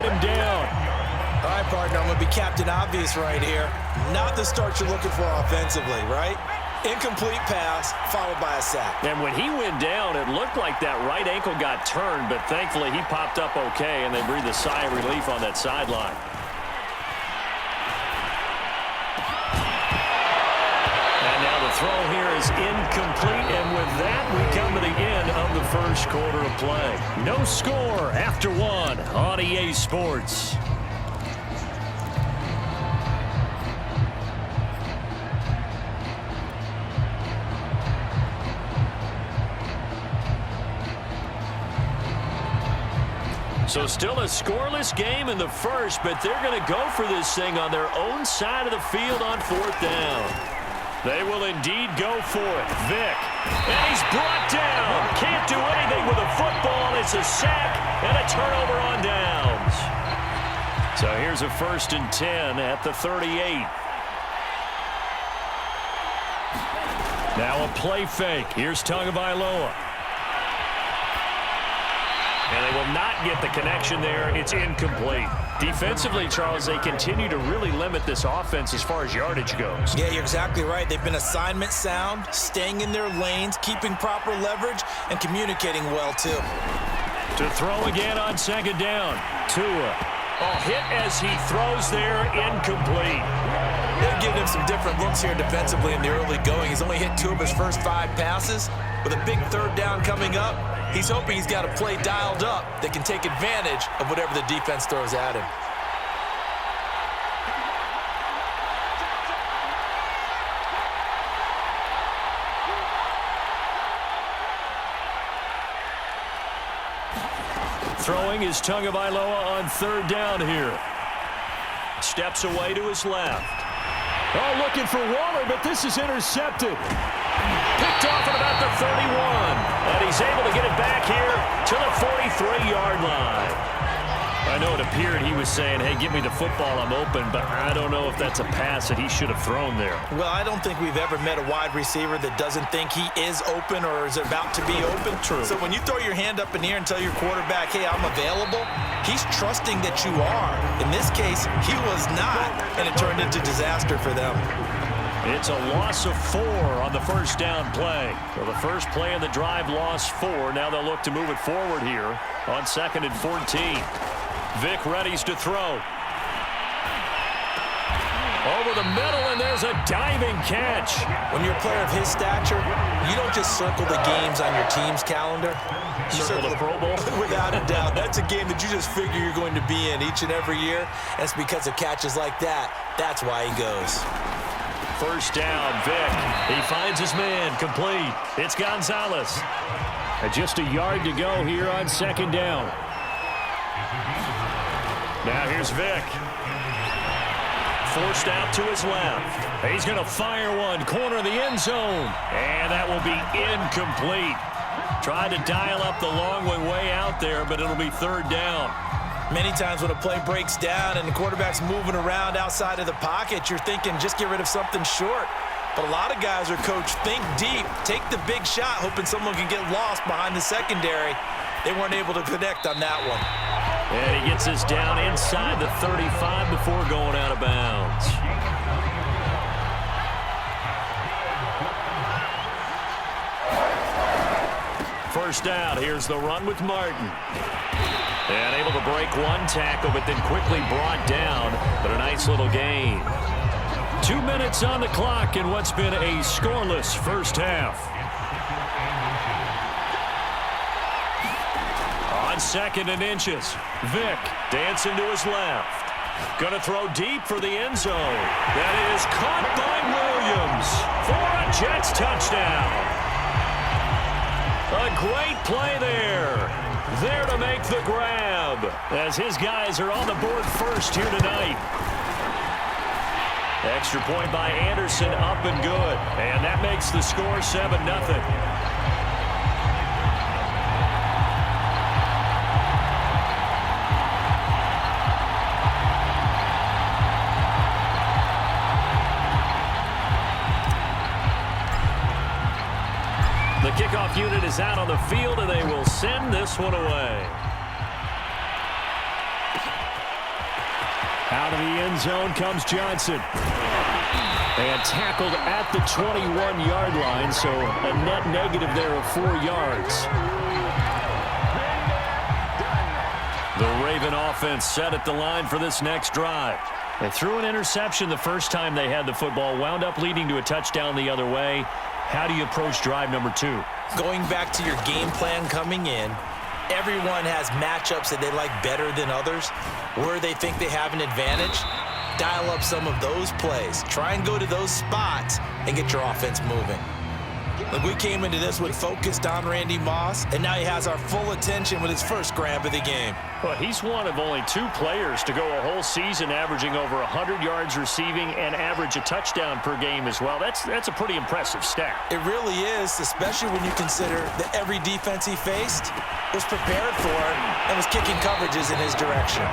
him down. All right, partner, I'm going to be Captain Obvious right here. Not the start you're looking for offensively, right? Incomplete pass, followed by a sack. And when he went down, it looked like that right ankle got turned, but thankfully he popped up okay, and they breathed a sigh of relief on that sideline. And now the throw here is incomplete, and with that, we come to the end of the first quarter of play. No score after one on EA Sports. So still a scoreless game in the first, but they're going to go for this thing on their own side of the field on fourth down. They will indeed go for it. Vick, and he's brought down. Can't do anything with a football. It's a sack and a turnover on downs. So here's a 1st and 10 at the 38. Now a play fake. Here's Tagovailoa. And they will not get the connection there. It's incomplete. Defensively, Charles, they continue to really limit this offense as far as yardage goes. Yeah, you're exactly right. They've been assignment sound, staying in their lanes, keeping proper leverage, and communicating well, too. To throw again on 2nd down. Tua. A hit as he throws there, incomplete. They've given him some different looks here defensively in the early going. He's only hit 2 of his first 5 passes. With a big 3rd down coming up, he's hoping he's got a play dialed up that can take advantage of whatever the defense throws at him. Throwing is Tagovailoa on 3rd down here. Steps away to his left. Oh, looking for Waller, but this is intercepted. Picked off at about the 31. And he's able to get it back here to the 43-yard line. I know it appeared he was saying, hey, give me the football, I'm open, but I don't know if that's a pass that he should have thrown there. Well, I don't think we've ever met a wide receiver that doesn't think he is open or is about to be open. True. So when you throw your hand up in the air and tell your quarterback, hey, I'm available, he's trusting that you are. In this case, he was not, and it turned into disaster for them. It's a loss of 4 on the 1st down play. So the first play of the drive lost 4. Now they'll look to move it forward here on 2nd and 14. Vick readies to throw. Over the middle, and there's a diving catch. When you're a player of his stature, you don't just circle the games on your team's calendar. You circle the Pro Bowl? Without a doubt. That's a game that you just figure you're going to be in each and every year. And it's because of catches like that. That's why he goes. 1st down, Vick. He finds his man, complete. It's Gonzalez. And just a yard to go here on 2nd down. Now here's Vick. Forced out to his left. He's going to fire one, corner of the end zone. And that will be incomplete. Tried to dial up the long way out there, but it'll be 3rd down. Many times when a play breaks down and the quarterback's moving around outside of the pocket, you're thinking just get rid of something short. But a lot of guys are coached, think deep, take the big shot, hoping someone can get lost behind the secondary. They weren't able to connect on that one. And he gets us down inside the 35 before going out of bounds. First down, here's the run with Martin. And able to break one tackle, but then quickly brought down. But a nice little gain. 2 minutes on the clock in what's been a scoreless first half. On 2nd and inches, Vick dancing to his left. Going to throw deep for the end zone. That is caught by Williams for a Jets touchdown. A great play there. There to make the grab as his guys are on the board first here tonight. Extra point by Anderson, up and good. And that makes the score 7-0. The kickoff unit is out on the field, and they will send this one away. Out of the end zone comes Johnson. And tackled at the 21-yard line, so a net negative there of 4 yards. The Raven offense set at the line for this next drive. They threw an interception the first time they had the football, wound up leading to a touchdown the other way. How do you approach drive number 2? Going back to your game plan coming in, everyone has matchups that they like better than others, where they think they have an advantage. Dial up some of those plays. Try and go to those spots and get your offense moving. Look, we came into this with focused on Randy Moss, and now he has our full attention with his first grab of the game. Well, he's one of only 2 players to go a whole season averaging over 100 yards receiving and average a touchdown per game as well. That's a pretty impressive stat. It really is, especially when you consider that every defense he faced was prepared for and was kicking coverages in his direction.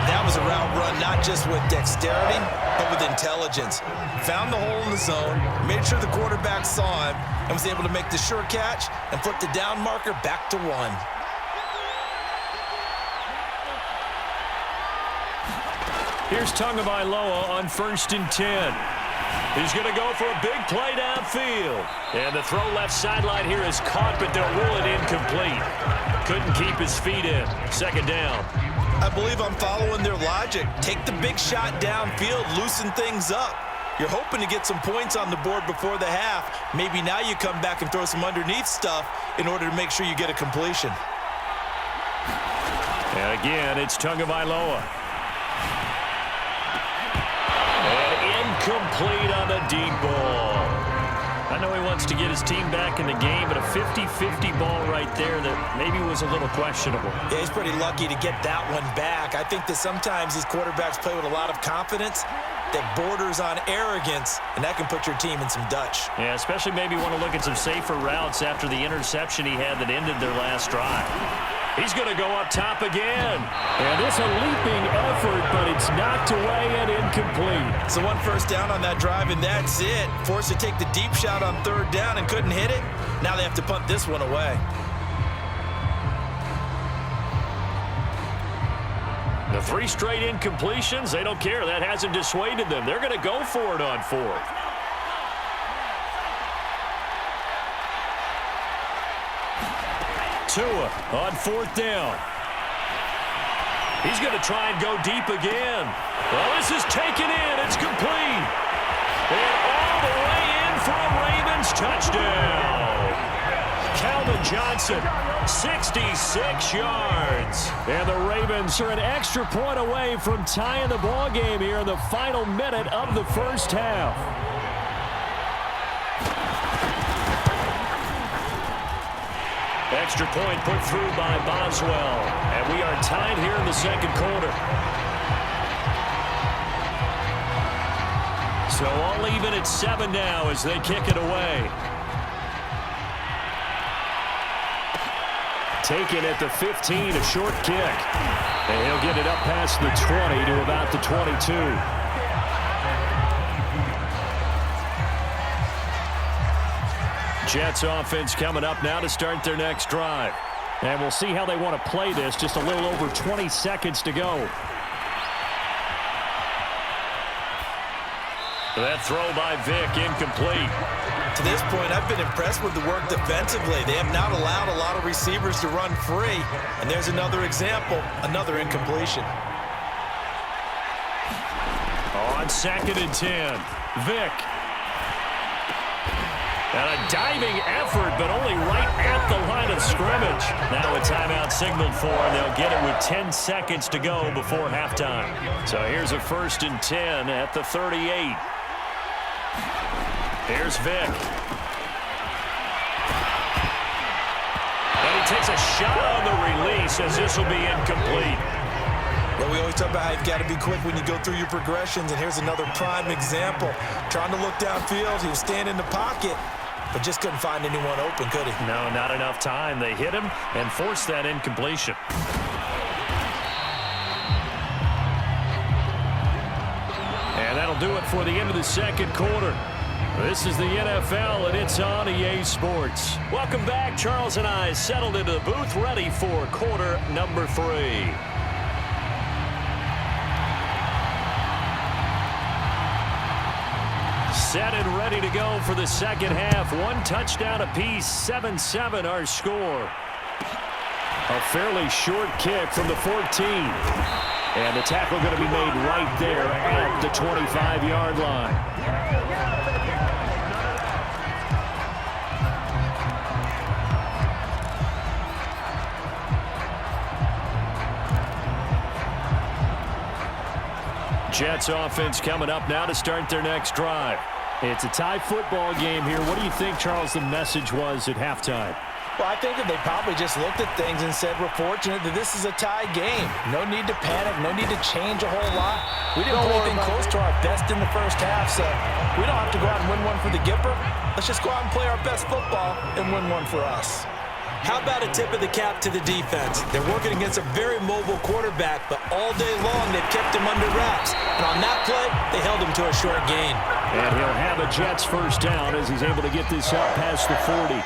That was a route run not just with dexterity, but with intelligence. Found the hole in the zone, made sure the quarterback saw him, and was able to make the sure catch and flip the down marker back to 1. Here's Tagovailoa on 1st and 10. He's going to go for a big play downfield. And the throw left sideline here is caught, but they'll rule it incomplete. Couldn't keep his feet in. 2nd down. I believe I'm following their logic. Take the big shot downfield, loosen things up. You're hoping to get some points on the board before the half. Maybe now you come back and throw some underneath stuff in order to make sure you get a completion. And again, it's Tagovailoa. And incomplete on the deep ball. I know he wants to get his team back in the game, but a 50-50 ball right there that maybe was a little questionable. Yeah, he's pretty lucky to get that one back. I think that sometimes these quarterbacks play with a lot of confidence that borders on arrogance, and that can put your team in some Dutch. Yeah, especially maybe want to look at some safer routes after the interception he had that ended their last drive. He's going to go up top again. And it's a leaping effort, but it's knocked away and incomplete. So 1 first down on that drive, and that's it. Forced to take the deep shot on 3rd down and couldn't hit it. Now they have to punt this one away. The 3 straight incompletions, they don't care. That hasn't dissuaded them. They're going to go for it on 4th. Tua on 4th down. He's going to try and go deep again. Well, this is taken in. It's complete. And all the way in for a Ravens touchdown. Calvin Johnson, 66 yards. And the Ravens are an extra point away from tying the ball game here in the final minute of the first half. Extra point put through by Boswell. And we are tied here in the 2nd quarter. So all even at 7 now as they kick it away. Taken at the 15, a short kick. And he'll get it up past the 20 to about the 22. Jets offense coming up now to start their next drive. And we'll see how they want to play this. Just a little over 20 seconds to go. That throw by Vick incomplete. To this point, I've been impressed with the work defensively. They have not allowed a lot of receivers to run free. And there's another example, another incompletion. On 2nd and 10, Vick. And a diving effort, but only right at the line of scrimmage. Now a timeout signaled for, and they'll get it with 10 seconds to go before halftime. So here's a 1st and 10 at the 38. Here's Vick. And he takes a shot on the release as this will be incomplete. Well, we always talk about how you've got to be quick when you go through your progressions, and here's another prime example. Trying to look downfield, he was staying in the pocket, but just couldn't find anyone open, could he? No, not enough time. They hit him and forced that incompletion. And that'll do it for the end of the 2nd quarter. This is the NFL, and it's on EA Sports. Welcome back. Charles and I settled into the booth, ready for quarter number 3. Set and ready to go for the second half. One touchdown apiece, 7-7 our score. A fairly short kick from the 14. And the tackle going to be made right there at the 25-yard line. Jets offense coming up now to start their next drive. It's a tie football game here. What do you think, Charles, the message was at halftime? Well, I think that they probably just looked at things and said, we're fortunate that this is a tie game. No need to panic. No need to change a whole lot. We didn't play anything close to our best in the first half, so we don't have to go out and win one for the Gipper. Let's just go out and play our best football and win one for us. How about a tip of the cap to the defense? They're working against a very mobile quarterback, but all day long they've kept him under wraps. And on that play, they held him to a short gain. And he'll have a Jets first down as he's able to get this up past the 40.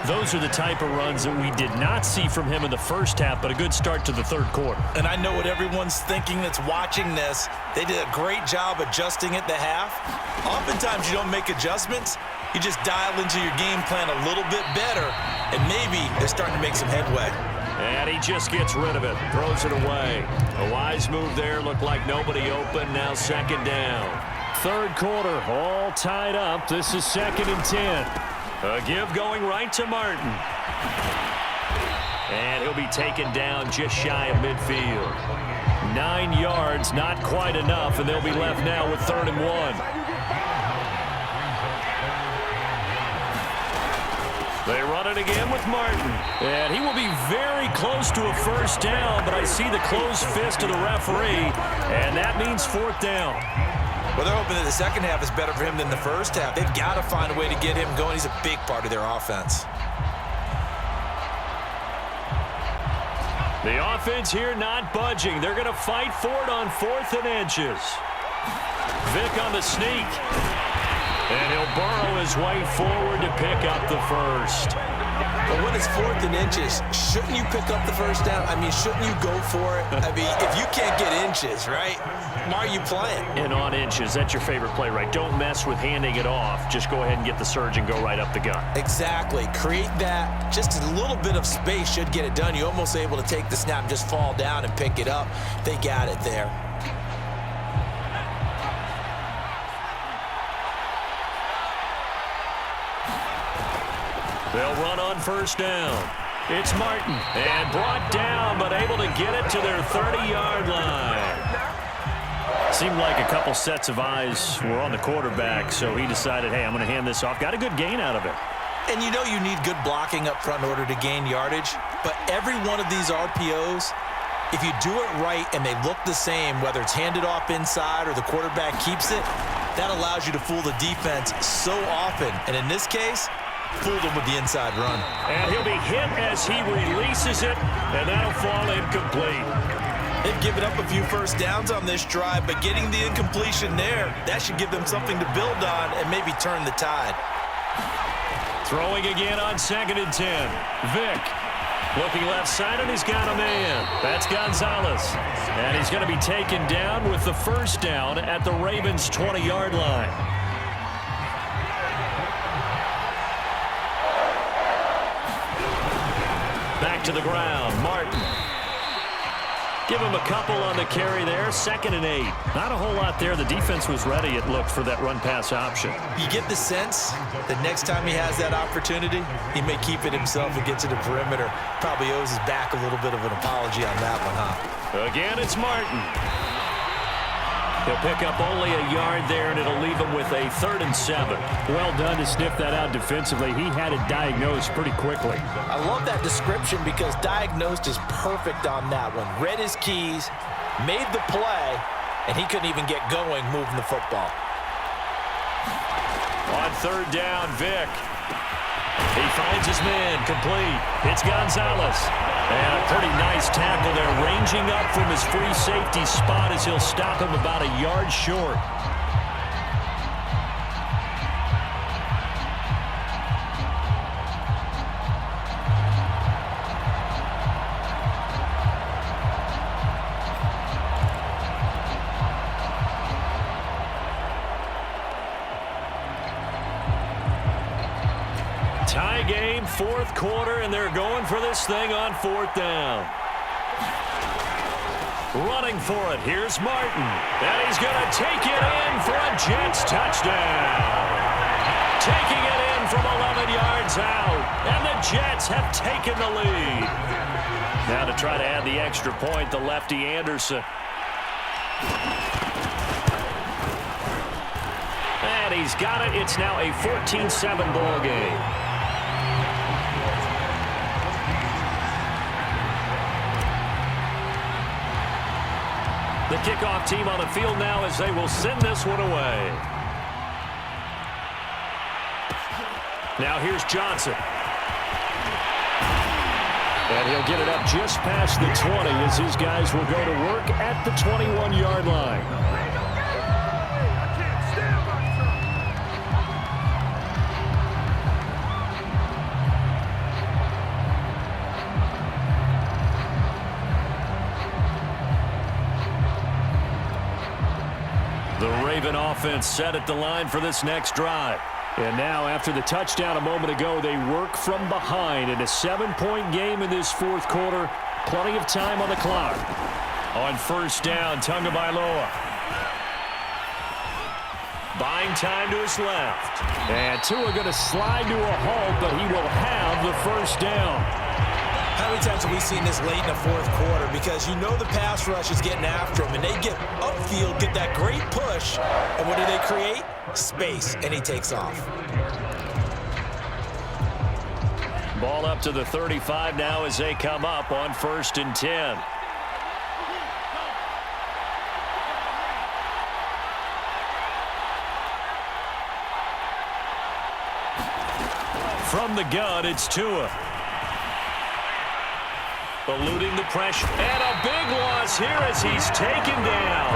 Those are the type of runs that we did not see from him in the first half, but a good start to the third quarter. And I know what everyone's thinking that's watching this. They did a great job adjusting at the half. Oftentimes you don't make adjustments. You just dial into your game plan a little bit better, and maybe they're starting to make some headway. And he just gets rid of it, throws it away. A wise move there, looked like nobody open, now second down. Third quarter, all tied up. This is 2nd and 10. A give going right to Martin. And he'll be taken down just shy of midfield. 9 yards, not quite enough, and they'll be left now with 3rd and 1. They run it again with Martin. And he will be very close to a first down, but I see the closed fist of the referee, and that means 4th down. Well, they're hoping that the second half is better for him than the first half. They've got to find a way to get him going. He's a big part of their offense. The offense here not budging. They're going to fight for it on 4th and inches. Vick on the sneak. And he'll burrow his way forward to pick up the first. But when it's 4th and inches, shouldn't you pick up the first down? I mean, shouldn't you go for it? I mean, if you can't get inches, right, why are you playing? And on inches, that's your favorite play, right? Don't mess with handing it off. Just go ahead and get the surge and go right up the gut. Exactly. Create that. Just a little bit of space should get it done. You're almost able to take the snap and just fall down and pick it up. They got it there. They'll run on first down. It's Martin. And brought down, but able to get it to their 30-yard line. Seemed like a couple sets of eyes were on the quarterback, so he decided, hey, I'm going to hand this off. Got a good gain out of it. And you know you need good blocking up front in order to gain yardage. But every one of these RPOs, if you do it right and they look the same, whether it's handed off inside or the quarterback keeps it, that allows you to fool the defense so often. And in this case, fooled him with the inside run. And he'll be hit as he releases it, and that'll fall incomplete. They've given up a few first downs on this drive, but getting the incompletion there, that should give them something to build on and maybe turn the tide. Throwing again on 2nd and 10. Vick looking left side, and he's got a man. That's Gonzalez. And he's going to be taken down with the first down at the Ravens' 20-yard line. Back to the ground, Martin. Give him a couple on the carry there, 2nd and 8. Not a whole lot there. The defense was ready, it looked, for that run-pass option. You get the sense that next time he has that opportunity, he may keep it himself and get to the perimeter. Probably owes his back a little bit of an apology on that one, huh? Again, it's Martin. He'll pick up only a yard there, and it'll leave him with a 3rd and 7. Well done to sniff that out defensively. He had it diagnosed pretty quickly. I love that description because diagnosed is perfect on that one. Read his keys, made the play, and he couldn't even get going moving the football. On 3rd down, Vick. He finds his man, complete. It's Gonzalez. And a pretty nice tackle there, ranging up from his free safety spot as he'll stop him about a yard short. Tie game, fourth quarter, and they're going for this thing on fourth down. Running for it, here's Martin. And he's going to take it in for a Jets touchdown. Taking it in from 11 yards out. And the Jets have taken the lead. Now to try to add the extra point, the lefty Anderson. And he's got it. It's now a 14-7 ball game. The kickoff team on the field now as they will send this one away. Now here's Johnson. And he'll get it up just past the 20 as his guys will go to work at the 21-yard line. The Raven offense set at the line for this next drive. And now, after the touchdown a moment ago, they work from behind in a 7-point game in this fourth quarter. Plenty of time on the clock. On first down, Tagovailoa. Buying time to his left. And Tua going to slide to a halt, but he will have the first down. How many times have we seen this late in the fourth quarter? Because you know the pass rush is getting after him, and they get upfield, get that great push, and what do they create? Space, and he takes off. Ball up to the 35 now as they come up on 1st and 10. From the gun, it's Tua. Eluding the pressure. And a big loss here as he's taken down.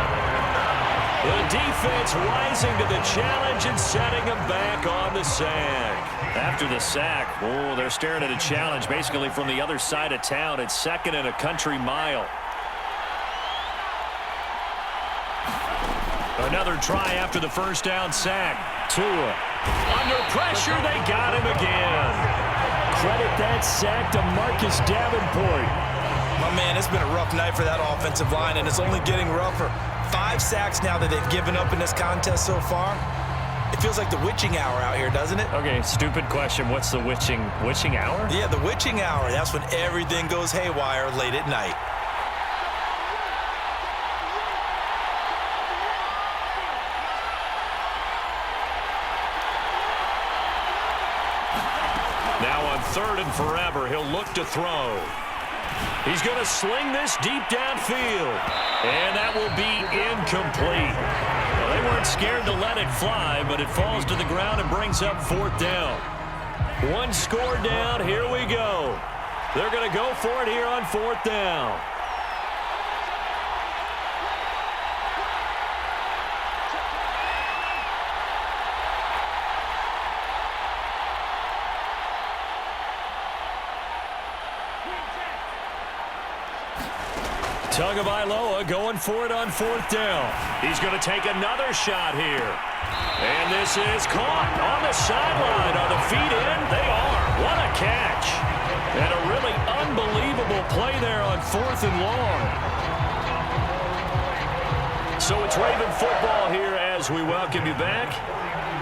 The defense rising to the challenge and setting him back on the sack. After the sack, oh, they're staring at a challenge basically from the other side of town. It's 2nd and a country mile. Another try after the first down sack. Tua. Under pressure, they got him again. Credit that sack to Marcus Davenport. My man, it's been a rough night for that offensive line, and it's only getting rougher. 5 sacks now that they've given up in this contest so far. It feels like the witching hour out here, doesn't it? Okay, stupid question. What's the witching hour? Yeah, the witching hour. That's when everything goes haywire late at night. Now on 3rd and forever, he'll look to throw. He's going to sling this deep downfield. And that will be incomplete. Well, they weren't scared to let it fly, but it falls to the ground and brings up 4th down. 1 score down. Here we go. They're going to go for it here on 4th down. Tagovailoa going for it on 4th down. He's going to take another shot here. And this is caught on the sideline. Are the feet in? They are. What a catch. And a really unbelievable play there on 4th and long. So it's Raven football here as we welcome you back.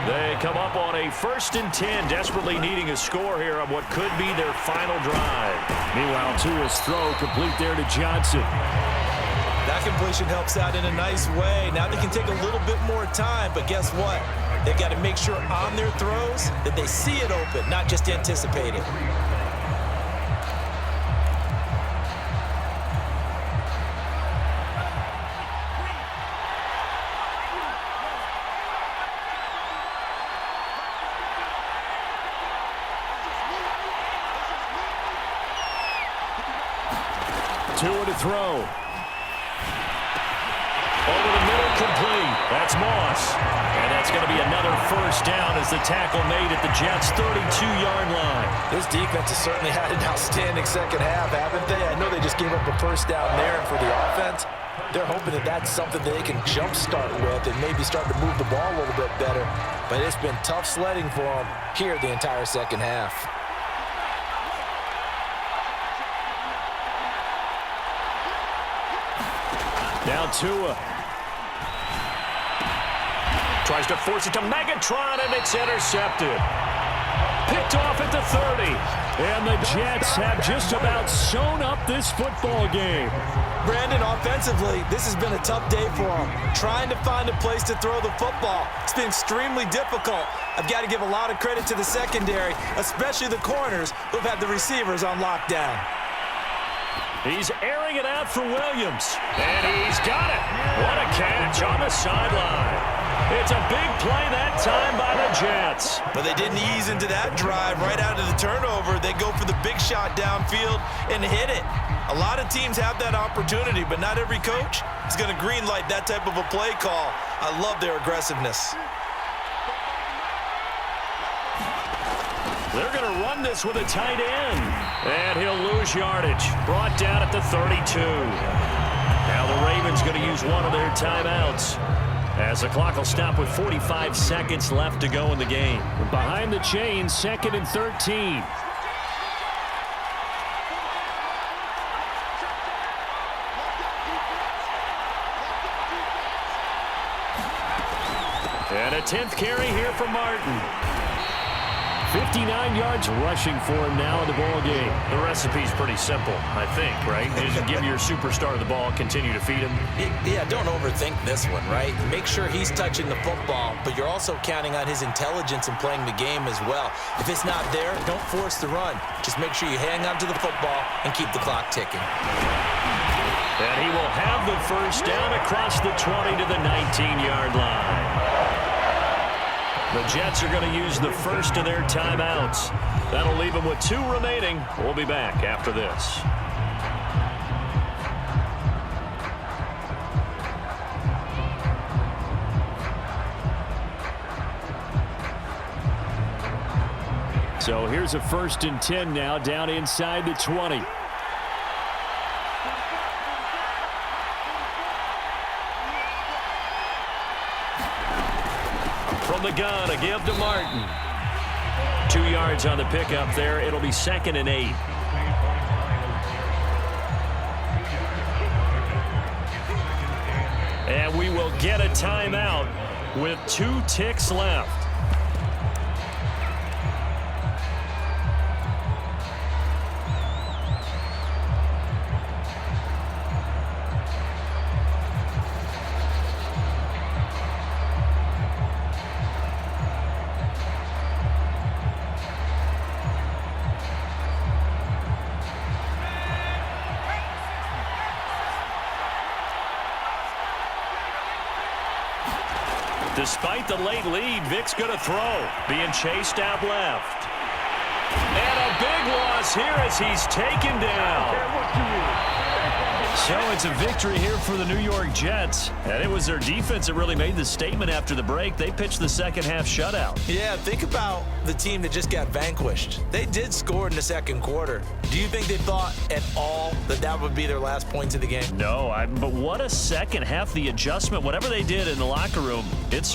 They come up on a 1st and 10, desperately needing a score here on what could be their final drive. Meanwhile, Tua's throw complete there to Johnson. That completion helps out in a nice way. Now they can take a little bit more time, but guess what? They've got to make sure on their throws that they see it open, not just anticipate it. Tua to throw. Over the middle, complete. That's Moss. And that's going to be another 1st down as the tackle made at the Jets' 32-yard line. This defense has certainly had an outstanding second half, haven't they? I know they just gave up a 1st down there, and for the offense, They're hoping that that's something that they can jumpstart with and maybe start to move the ball a little bit better. But it's been tough sledding for them here the entire second half. Now Tua. Tries to force it to Megatron, and it's intercepted. Picked off at the 30. And the Jets have just about sewn up this football game. Brandon, offensively, this has been a tough day for them. Trying to find a place to throw the football. It's been extremely difficult. I've got to give a lot of credit to the secondary, especially the corners who've had the receivers on lockdown. He's airing it out for Williams. And he's got it. What a catch on the sideline. It's a big play that time by the Jets. But they didn't ease into that drive right out of the turnover. They go for the big shot downfield and hit it. A lot of teams have that opportunity, but not every coach is going to greenlight that type of a play call. I love their aggressiveness. They're going to run this with a tight end. And he'll lose yardage. Brought down at the 32. Now the Ravens going to use one of their timeouts, as the clock will stop with 45 seconds left to go in the game. Behind the chains, 2nd and 13. And a 10th carry here for Martin. 59 yards rushing for him now in the ball game. The recipe's pretty simple, I think, right? Just give your superstar the ball, continue to feed him. Yeah, don't overthink this one, right? Make sure he's touching the football, but you're also counting on his intelligence in playing the game as well. If it's not there, don't force the run. Just make sure you hang on to the football and keep the clock ticking. And he will have the first down across the 20 to the 19-yard line. The Jets are going to use the first of their timeouts. That'll leave them with 2 remaining. We'll be back after this. So here's a 1st and 10 now, down inside the 20. From the gun, a give to Martin. 2 yards on the pickup there. It'll be 2nd and 8. And we will get a timeout with 2 ticks left. Despite the late lead, Vic's going to throw. Being chased out left. And a big loss here as he's taken down. So it's a victory here for the New York Jets. And it was their defense that really made the statement after the break. They pitched the second half shutout. Yeah, think about the team that just got vanquished. They did score in the second quarter. Do you think they thought at all that that would be their last points of the game? No, but what a second half. The adjustment, whatever they did in the locker room, it's